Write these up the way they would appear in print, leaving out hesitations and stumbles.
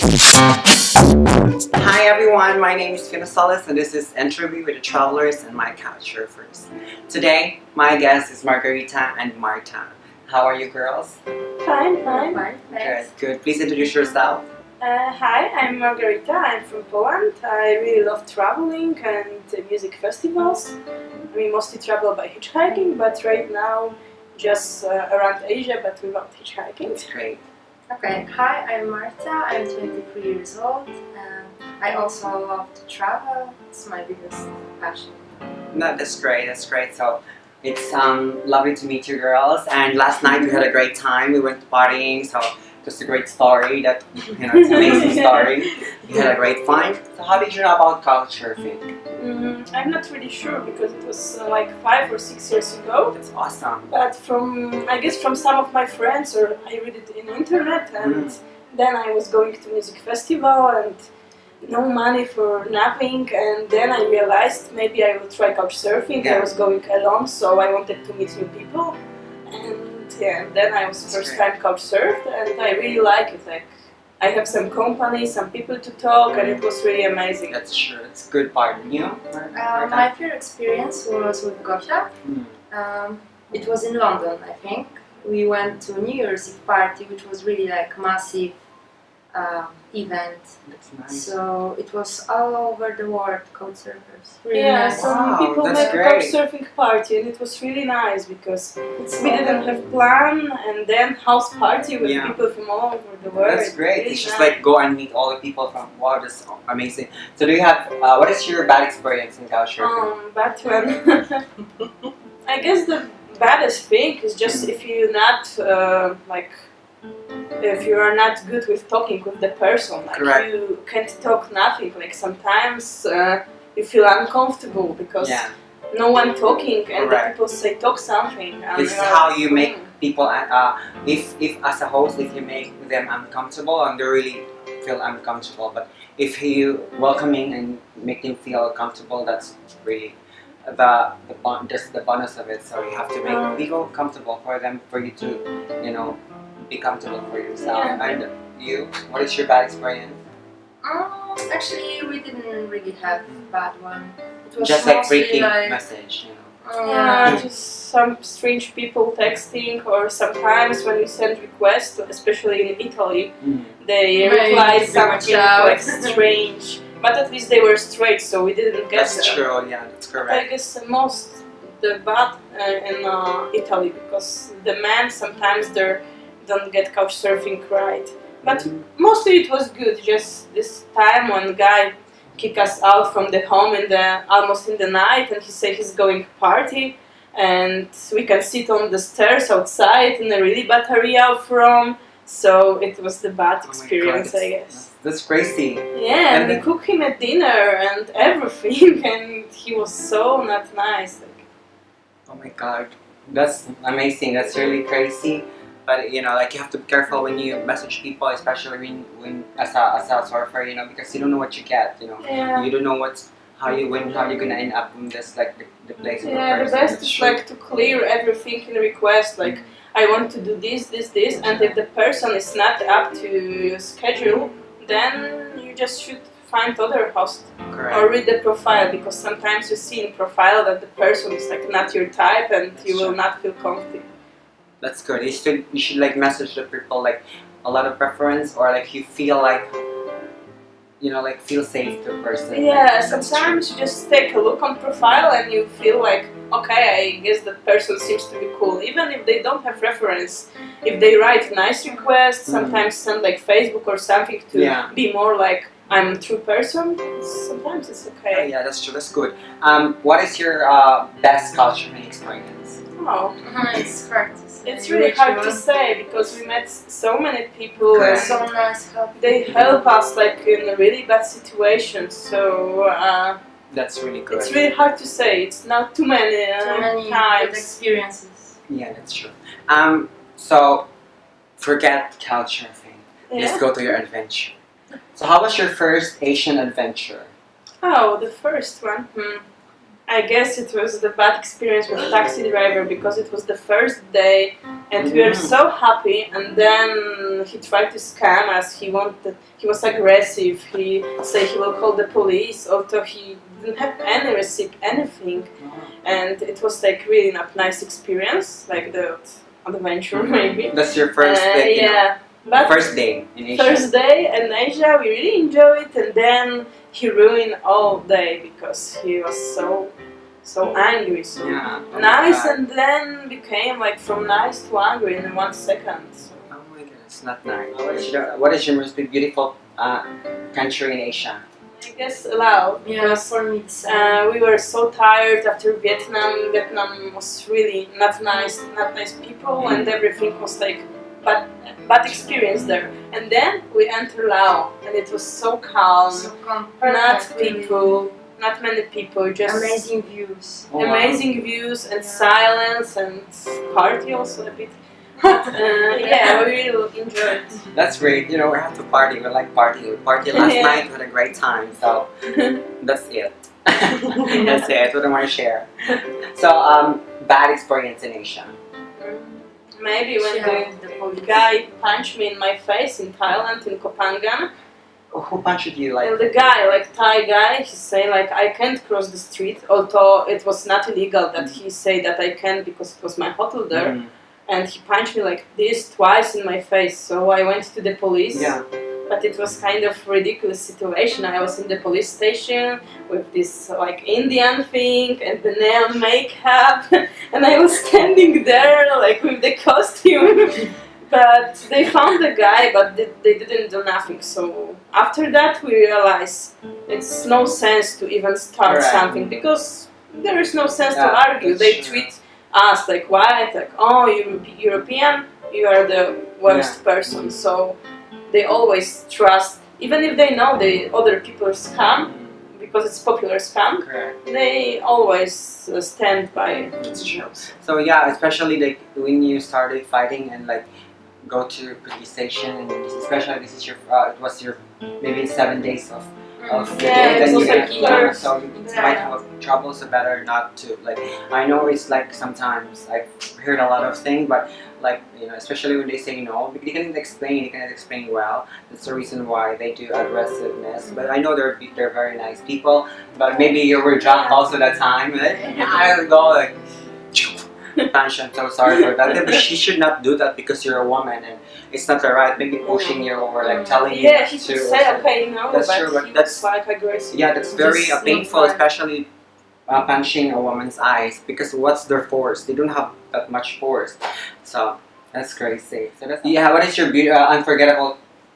Hi everyone, my name is Fiona Solis and this is Interview with the Travelers and my Couchsurfers. Today, my guest is Margarita and Marta. How are you girls? Fine. Good, good. Please introduce yourself. Hi, I'm Margarita. I'm from Poland. I really love traveling and music festivals. We mostly travel by hitchhiking, but right now just around Asia, but without hitchhiking. That's great. Okay, hi, I'm Marta. I'm 23 years old. I also love to travel. It's my biggest passion. No, that's great. That's great. So it's lovely to meet you girls. And last night we had a great time. We went partying. So just a great story. That it's an amazing story. We had a great fun. So how did you know about Couchsurfing? I'm not really sure because it was like 5 or 6 years ago. That's awesome. But I guess from some of my friends, or I read it in internet, and then I was going to music festival and no money for nothing, and then I realized maybe I will try Couchsurfing. I was going alone, so I wanted to meet new people, and then I was first time Couchsurfed, and I really like it. Like, I have some company, some people to talk, and it was really amazing. That's true. It's a good part. You know? My first experience was with Gosia. It was in London, I think. We went to a New Year's Eve party, which was really like massive event. That's nice. So it was all over the world, Couchsurfers. Really nice. Some people made a Couchsurfing party, and it was really nice because we didn't have plan, and then house party with people from all over the world. That's great. Really it's just like go and meet all the people from. Wow, that's amazing. So do you have? What is your bad experience in Couchsurfing? Bad one. I guess the baddest thing is just if you're not if you are not good with talking with the person, like you can't talk nothing. Like sometimes you feel uncomfortable because no one talking, and the people say talk something. This is how you make people. If as a host, if you make them uncomfortable and they really feel uncomfortable, but if you welcoming and make them feel comfortable, that's really just the bonus of it. So you have to make people comfortable for them, for you to be comfortable for yourself. And you, what is your bad experience? Actually, we didn't really have bad one. It was just like freaking message, just some strange people texting, or sometimes when we send requests, especially in Italy, they reply something like strange. But at least they were straight, so we didn't get That's true, yeah, that's correct. I guess the bad in Italy, because the men sometimes they don't get Couchsurfing right. But mostly it was good. Just this time one guy kicked us out from the home almost in the night, and he said he's going party, and we can sit on the stairs outside in a really bad area from. So it was the bad experience, I guess. That's crazy. Yeah, and we cooked him a dinner and everything, and he was so not nice. Oh my god, that's amazing. That's really crazy. But you have to be careful when you message people, especially when as a surfer, because you don't know what you get. You don't know how you're gonna end up in this the place. Yeah, the best is to clear everything in the request. Like, I want to do this, and if the person is not up to your schedule, then you just should find other host. Or read the profile, because sometimes you see in profile that the person is not your type, and you will not feel comfortable. That's good. You should message the people a lot of preference, or you feel feel safe to a person. Yeah, sometimes you just take a look on profile and you feel okay, I guess that person seems to be cool, even if they don't have reference. If they write nice requests, sometimes send Facebook or something to be more I'm a true person. Sometimes it's okay. Yeah, that's true. That's good. What is your best Couchsurfing experience? It's hard to say. It's really hard to say because we met so many people and so nice. They help us in a really bad situation. So that's really good. It's really hard to say. It's not too many times. Experiences. Yeah, that's true. So forget Couchsurfing. Let's go to your adventure. So how was your first Asian adventure? Oh, the first one. I guess it was the bad experience with taxi driver because it was the first day and we were so happy, and then he tried to scam us. He was aggressive. He said he will call the police, although he didn't have any receipt, anything. And it was like really not nice experience, like the adventure maybe. That's your first day. Yeah. But First day in Asia. first day in Asia, we really enjoyed it, and then he ruined all day because he was so angry, so Yeah. Oh my nice, God. and then became like from nice to angry in 1 second. So. Oh my goodness, not nice. What is your most beautiful country in Asia? I guess Laos, Yeah, because for me the same. we were so tired after Vietnam. Vietnam was really not nice people, and everything was like bad experience there. And then we entered Laos, and it was so calm, So calm, not perfect, really. people, not many people, just Amazing views. Oh, wow. amazing views and Yeah. silence and party also a bit. Yeah, we really enjoyed. That's great. You know, we have to party. We like party. We partied last Yeah. night. We had a great time. So that's it. That's it. What I want to share. So, bad experience in Asia. Maybe when The police. the guy punched me in my face in Thailand, in Kopangan. Who punched you? Like, And the guy, like Thai guy, he say like I can't cross the street, although it was not illegal that he say that I can because it was my hotel there. Mm. And he punched me like this twice in my face. So I went to the police. Yeah. But it was kind of ridiculous situation. I was in the police station with this like Indian thing and the neon makeup, and I was standing there like with the costume. But they found the guy, but they didn't do nothing. So after that, we realized it's no sense to even start Right. something because there is no sense to Yeah, argue. that's They true. treat us like white, like oh, you European, you are the worst person. So they always trust, even if they know the other people scam, because it's popular scam, Correct. they always stand by That's true. themselves. So yeah, especially like when you started fighting and like go to police station, and especially this is your it was your maybe 7 days of the Yeah, day it that was you like had, first. so you might have trouble. So better not to like. I know it's like sometimes I've heard a lot of things, but like you know, especially when they say no, they cannot explain well. That's the reason why they do aggressiveness. But I know they're very nice people. But maybe you were drunk also that time. I go like. Punch, I'm so sorry for that. But she should not do that because you're a woman and it's not alright. Maybe pushing you or like telling you Yeah, not he to. could say okay, no, That's but true, but he that's- was like aggressive. Yeah, that's very Just painful, not especially punching a woman's eyes because what's their force? They don't have that much force. So that's crazy. So that's yeah. What is your unforgettable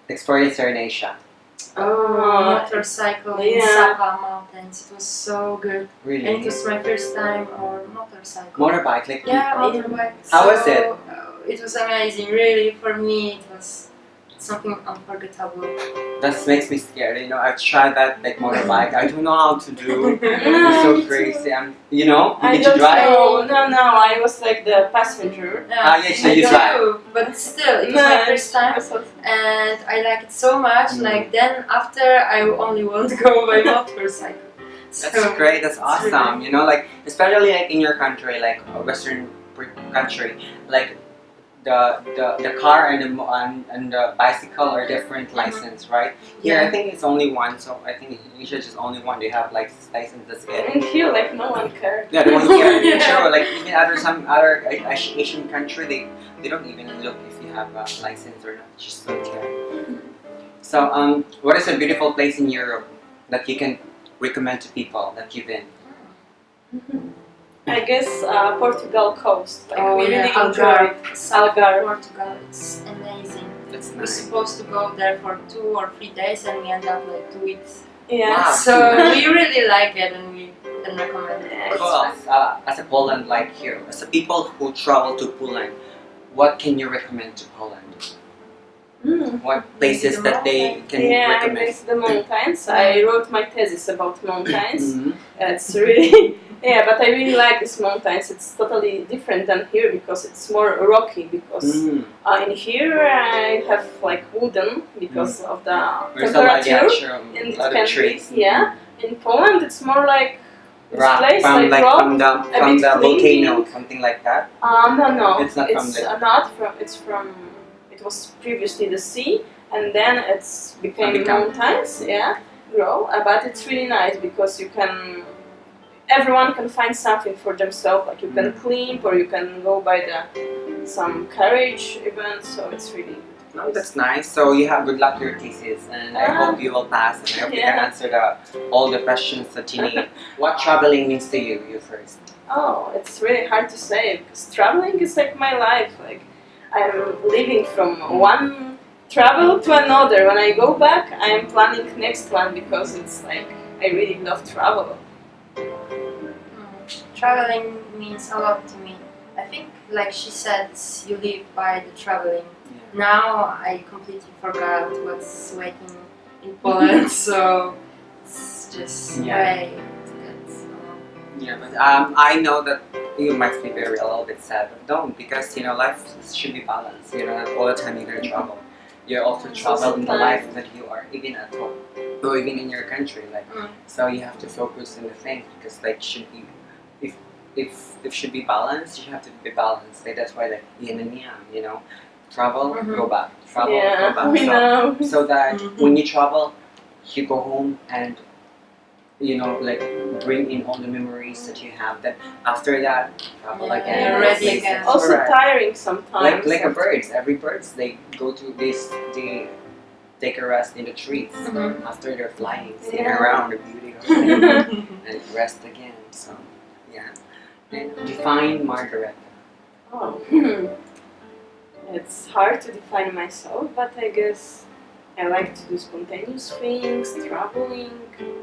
experience here in Asia? Motorcycle in Yeah. Sapa Mountains. It was so good. And it Really? was my first time on motorcycle. Motorbike, like Yeah, motorbike. How was it? It was amazing. Really, for me, it was something unforgettable. that makes me scared. You know, I've tried that like motorbike. I don't know how to do. It's Me so too. crazy. You know, I did you don't drive? know. No, I was like the passenger. Yeah, so I you do, drive. But still, it was No, my first time, and I like it so much. Like then, after I only want to go by motorcycle. That's So, great. That's it's awesome. really- You know, like especially like in your country, like a Western country, like the car and the bicycle are different license, right? Here, I Yeah. think it's only one. So I think in Asia, just only one. They have like license. That's it. And here, like, no one cared. Yeah, the one here, Yeah. sure. Like even some other Asian country, they don't even look if you have a license or not. Just don't care. So what is a beautiful place in Europe that you can recommend to people that you've been? I guess Portugal coast. Like, Oh, we yeah, really Algarve. enjoyed Algarve. Portugal. It's amazing. That's We're nice. supposed to go there for 2 or 3 days, and we end up like 2 weeks. Yeah. Wow. So we really like it, and we can recommend it. Cool. As a Poland, like here, as a people who travel to Poland, what can you recommend to Poland? Mm. What places the that they can Yeah, I recommend? guess the mountains. I wrote my thesis about mountains. Mhm. It's really, yeah, but I really like these mountains. It's totally different than here because it's more rocky. Because Mm. in here I have like wooden because of the There's a lot, yeah, temperature sure, in a the lot of country. trees. Yeah, in Poland it's more like rock place, from like rock, from the bit volcano, clingy. something like that. No. It's not from the. Not from. It's from. It was previously the sea, and then it's became become- mountains. Yeah, grow. But it's really nice because you can. Everyone can find something for themselves. Like you can climb, or you can go by some carriage event. So it's really. No, that's nice. So you have good luck to your thesis, and I hope you will pass, and I hope you can answer all the questions that you need. What traveling means to you? You first. Oh, it's really hard to say because traveling is like my life. Like I'm living from one travel to another. When I go back, I am planning next one because it's like I really love travel. Traveling means a lot to me. I think, like she said, you live by the traveling. Now I completely forgot what's waiting in Poland, so it's just great. Yeah, but I know that you might be a little bit sad, but don't, because life should be balanced. Not all the time you're gonna travel. You also travel in the life that you are, even at home or even in your country. So you have to focus on the thing because should be, if should be balanced, you have to be balanced. That's why yin and yang. Travel, go back. Travel, go back. We know. So that when you travel, you go home and bring in all the memories that you have. Then after that, travel again. Ready again. Also tiring sometimes. Like a birds. Every birds they go to this. They take a rest in the trees after they're flying, sitting around the beauty of it, and rest again. So and define Margarita. Oh. It's hard to define myself, but I guess I like to do spontaneous things, traveling,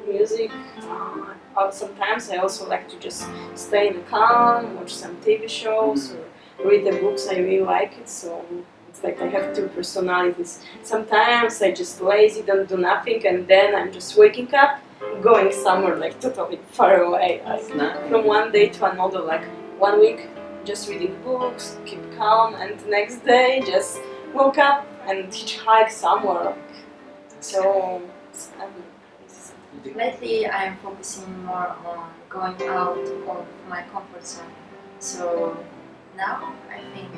music. Sometimes I also like to just stay in the calm, watch some TV shows, or read the books. I really like it, so it's like I have two personalities. Sometimes I just lazy, don't do nothing, and then I'm just waking up, going somewhere totally far away, from one day to another, 1 week. Just reading books, keep calm, and the next day just woke up and hitchhike somewhere. So lately I am focusing more on going out of my comfort zone. So now I think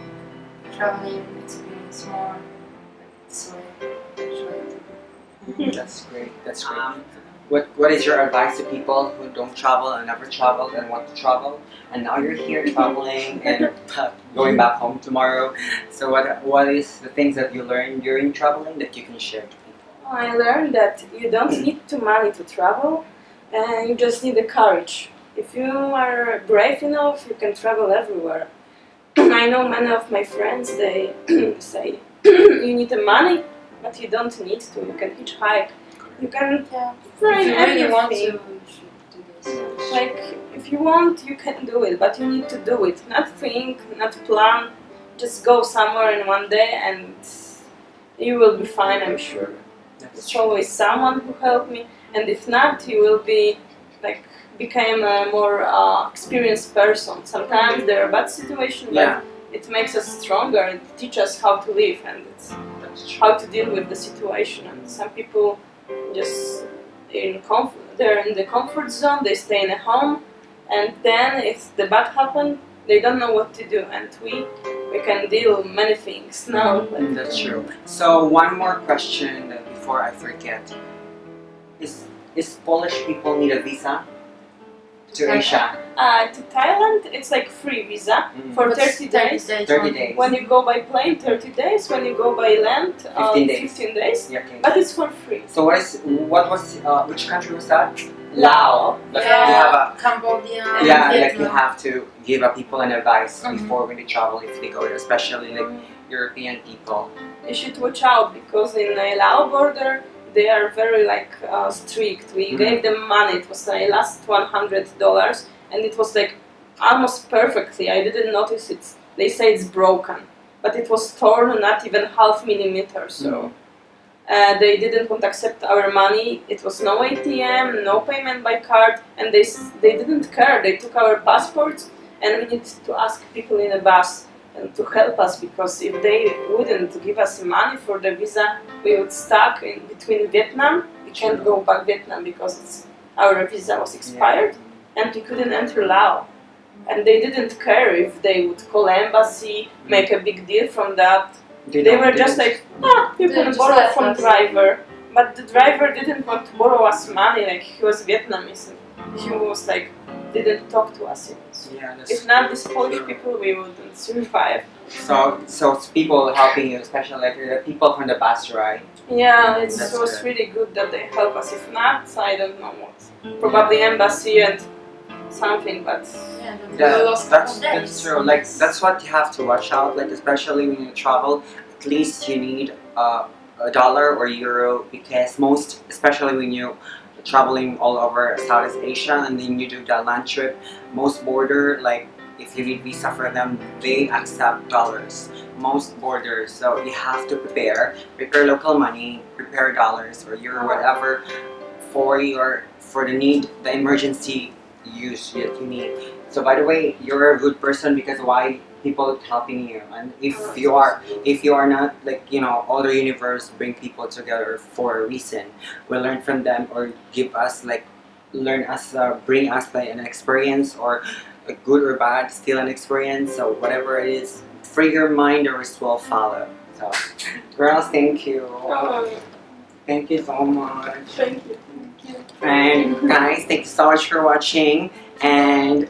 traveling experience more. So That's great. That's great. What is your advice to people who don't travel and never traveled and want to travel? And now you're here traveling and going back home tomorrow. So what is the things that you learned during traveling that you can share to people? I learned that you don't need too money to travel, and you just need the courage. If you are brave enough, you can travel everywhere. I know many of my friends, they say you need the money, but you don't need to. You can hitchhike. You can find if you really want to, everything. you should do this. If you want, you can do it, but you need to do it. Not think, not plan. Just go somewhere in one day, and you will be fine. I'm sure. There's always someone who helped me, and if not, you will be became a more experienced person. Sometimes there are bad situations, but it makes us stronger. It teaches us how to live, and it's how to deal with the situation. And some people just they're in the comfort zone, they stay in a home, and then if the bad happens, they don't know what to do, and we can deal many things now. That's true. So one more question before I forget. Is Polish people need a visa to Asia? To Thailand, it's free visa for 30 days. 30 days. When you go by plane, 30 days. When you go by land, 15 days. Yeah, okay. But it's for free. So which country was that? Laos. But you have a, Cambodia. you have to give people an advice before when they travel if they go there, especially European people. You should watch out because in the Laos border they are very strict. We gave them money. It was last $100, and it was almost perfectly. I didn't notice it. They say it's broken, but it was torn not even half millimeter. So they didn't want to accept our money. It was no ATM, no payment by card, and they didn't care. They took our passports, and we needed to ask people in the bus and to help us, because if they wouldn't give us money for the visa, we would stuck in between Vietnam. We can't go back Vietnam because our visa was expired, and we couldn't enter Laos. And they didn't care if they would call embassy, make a big deal from that. They were just like, you They can just borrow left from us. driver. But the driver didn't want to borrow us money, like he was Vietnamese. And he was like, didn't talk to us. Yeah, that's If not these Polish people, we wouldn't survive. so it's people helping you, especially like the people from the bus, right? Yeah, it That's was good. really good that they help us. If not, I don't know what. Probably embassy and something, but Yeah, then Yeah, we lost couple that's days. true. Like that's what you have to watch out. Like especially when you travel, at least you need a dollar or euro because most, especially when you traveling all over Southeast Asia and then you do the land trip, most border like if you need visa for them, they accept dollars. Most borders, so you have to prepare local money, prepare dollars or euro, whatever for the need, the emergency use that you need. So by the way, you're a good person because why people helping you, and if you are not like all the universe bring people together for a reason. We learn from them or give us like bring us like an experience or a good or bad, still an experience. So whatever it is, free your mind, the rest will follow. So, girls, thank you. Thank you so much. thank you. And guys, thank you so much for watching. And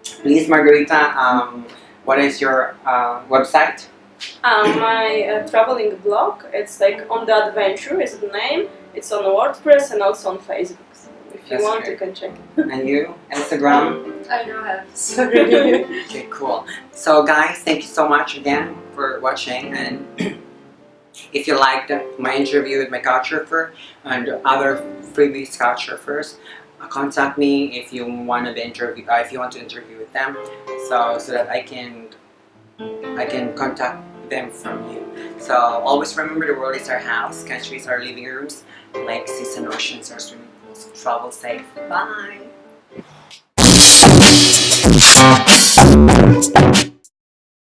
please, Margarita, what is your website? My traveling blog, it's like On the Adventure is the name. It's on WordPress and also on Facebook. So if you That's want, great. you can check it. And you, Instagram? I don't have, sorry. Okay, cool. So guys, thank you so much again for watching. And if you liked my interview with my Couchsurfer and other previous Couchsurfers, contact me if you want to if you want to interview with them, so that I can contact them from you. So always remember, the world is our house, countries are living rooms, lakes, seas and oceans are swimming pools. Travel safe. Bye.